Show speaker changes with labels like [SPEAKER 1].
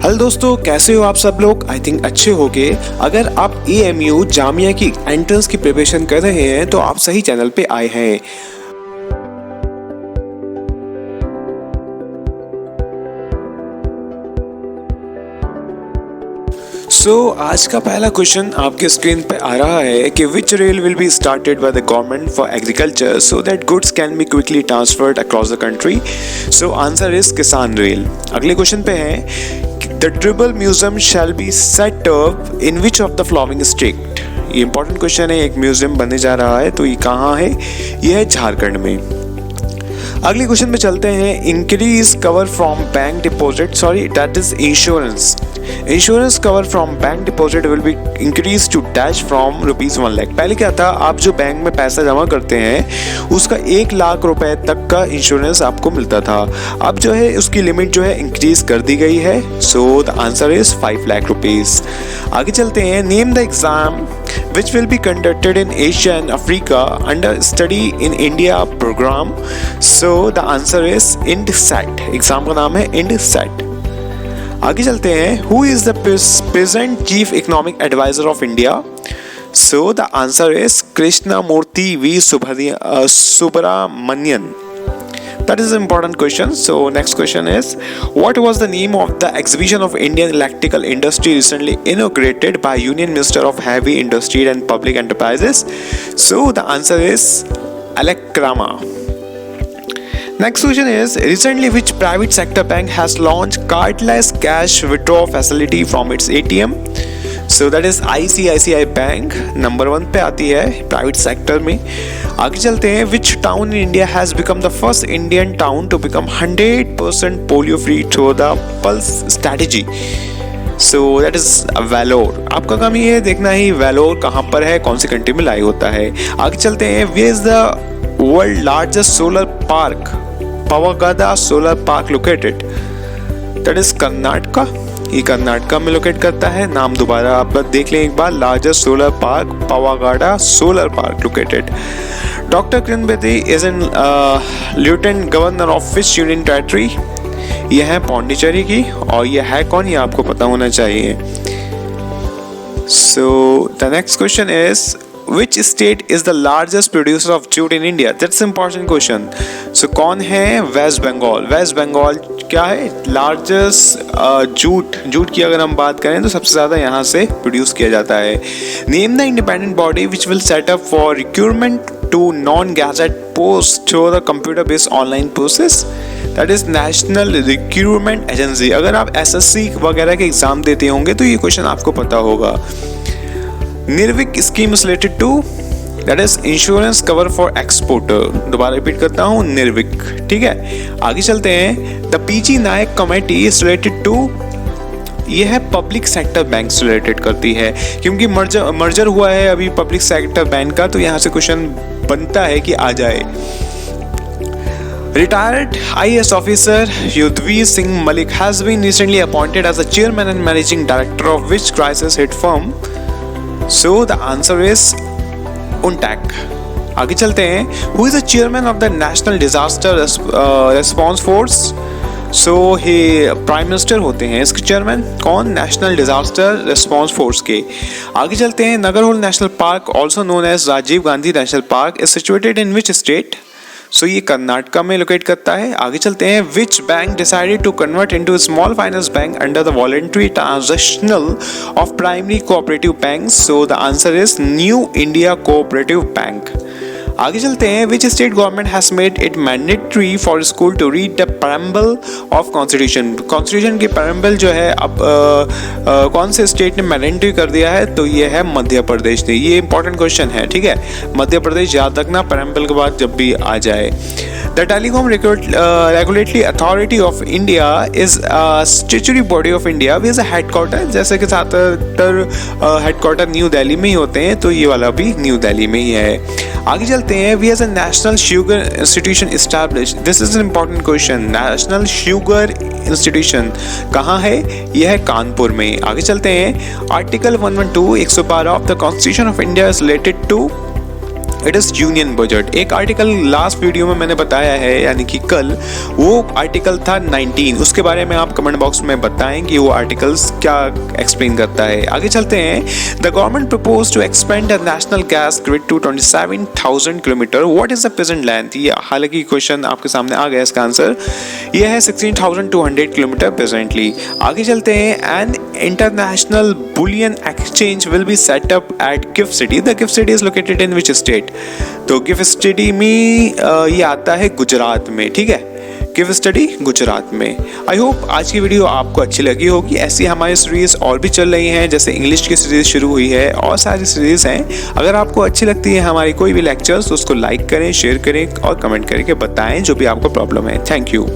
[SPEAKER 1] Hello दोस्तों, कैसे हो आप सब लोग। आई थिंक अच्छे होगे। अगर आप AMU जामिया की एंट्रेंस की प्रिपरेशन कर रहे हैं तो आप सही चैनल पे आए हैं। आज का पहला क्वेश्चन आपके स्क्रीन पे आ रहा है कि which rail will be started by the government for agriculture so that goods can be quickly transferred across the country. Answer is Kisan rail. अगले क्वेश्चन पे है the tribal museum shall be set up in which of the following state. ये important question है। एक museum बनने जा रहा है, तो ये कहाँ है? ये है झारखंड में। अगले क्वेश्चन में चलते हैं। Increase cover from bank deposit, sorry that is insurance. Insurance cover from bank deposit will be increase to dash from ₹1 lakh. पहले क्या था, आप जो बैंक में पैसा जमा करते हैं उसका 1 लाख रुपए तक का इंश्योरेंस आपको मिलता था। अब जो है उसकी लिमिट जो है इंक्रीज कर दी गई है। सो the answer is 5 lakh rupees. आगे चलते हैं। Name the exam which will be conducted in Asia and Africa under study in India program. So the answer is INDSAT. Exam का नाम है INDSAT। आगे चलते हैं। Who is the present chief economic advisor of India? So the answer is Krishnamurthy V. Subramanian. That is an important question. So next question is, what was the name of the exhibition of Indian electrical industry recently inaugurated by Union Minister of Heavy Industry and Public Enterprises? So the answer is Eleckrama. Next question is, recently which private sector bank has launched cardless cash withdrawal facility from its ATM? So that is ICICI bank number 1 पे आती है private sector में। आगे चलते हैं। Which town in India has become the first Indian town to become 100% polio free through the pulse strategy? So that is Vellore। आपका काम ये है देखना ही Vellore कहाँ पर है, कौन सी कंट्री में लाई होता है। आगे चलते हैं। Where is the world largest solar park, Pavagada Solar Park located? That is Karnataka. ये कर्नाटका में लोकेट करता है। नाम दोबारा आप देख लें एक बार। Largest solar park Pavagada solar park located. Doctor Kiran Bedi is an lieutenant governor of which union territory? यह है पौंडीचेरी की। और यह है कौन, ये आपको पता होना चाहिए। So the next question is, which state is the largest producer of jute in India? That's an important question. So कौन है? वेस्ट बंगाल। वेस्ट बंगाल क्या है? लार्जेस्ट जूट की अगर हम बात करें तो सबसे ज़्यादा यहाँ से प्रोड्यूस किया जाता है। Name the independent body which will set up for recruitment to non gazette post through the computer based online process. That is national recruitment agency. अगर आप SSC वगैरह के एग्जाम देते होंगे तो ये क्वेश्चन आपको पता होगा। Nirvik scheme related to, that is insurance cover for exporter. दोबारा रिपीट करता हूँ, निर्विक। ठीक है, आगे चलते हैं। The PG Nayak committee is related to, ये है पब्लिक सेक्टर बैंक से रिलेटेड करती है, क्योंकि मर्जर हुआ है अभी पब्लिक सेक्टर बैंक का, तो यहाँ से क्वेश्चन बनता है कि आ जाए। Retired IAS officer Yudhvir Singh Malik has been recently appointed as the chairman and managing director of which crisis hit firm? So the answer is UNTAC। आगे चलते हैं। Who is the chairman of the National Disaster Response Force? So he prime minister होते हैं इसके chairman. कौन? National disaster response force के। आगे चलते हैं। Nagarhole national park also known as Rajiv Gandhi national park is situated in which state? So ये कर्नाटका में लोकेट करता है। आगे चलते हैं। Which bank decided to convert into small finance bank under the voluntary transitional of primary cooperative bank? So the answer is new India cooperative bank. आगे चलते हैं। Which state government has made it mandatory for school to read the preamble of constitution? Constitution की preamble जो है अब कौन से state ने मैंडेटरी कर दिया है? तो ये है मध्य प्रदेश ने। ये इंपॉर्टेंट क्वेश्चन है, ठीक है। मध्य प्रदेश याद रखना प्रेम्बल के बाद जब भी आ जाए। The telecom regulatory authority of India is statutory body of India with headquarter, जैसे कि ज़्यादातर हेडक्वार्टर न्यू दिल्ली में ही होते हैं, तो ये वाला भी न्यू दिल्ली में ही है। आगे चलते हैं। We has a national sugar institution established. This is an important question. National sugar institution कहाँ है? यह है कानपुर में। आगे चलते हैं। Article 112 112 of the constitution of India is related to it is union budget. एक आर्टिकल लास्ट वीडियो में मैंने बताया है, यानी कि कल, वो आर्टिकल था 19। उसके बारे में आप कमेंट बॉक्स में बताएं कि वो आर्टिकल्स क्या एक्सप्लेन करता है। आगे चलते हैं। The government propose to expand the national gas grid to 27,000 kilometre. What is the present length? ये हालांकि क्वेश्चन आपके सामने आ गया, इसका आंसर ये है 16,200 किलोमीटर प्रेजेंटली। आगे चलते हैं। An international bullion exchange will be set up at gift city. The gift city is located in which state? तो गिफ्ट सिटी में ये आता है गुजरात में, ठीक है, गिफ्ट सिटी गुजरात में। आई होप आज की वीडियो आपको अच्छी लगी होगी। ऐसी हमारी सीरीज और भी चल रही हैं, जैसे इंग्लिश की सीरीज शुरू हुई है और सारी सीरीज हैं। अगर आपको अच्छी लगती है हमारी कोई भी लेक्चर्स तो उसको लाइक करें, शेयर करें और कमेंट करके बताएं जो भी आपको प्रॉब्लम है। Thank you.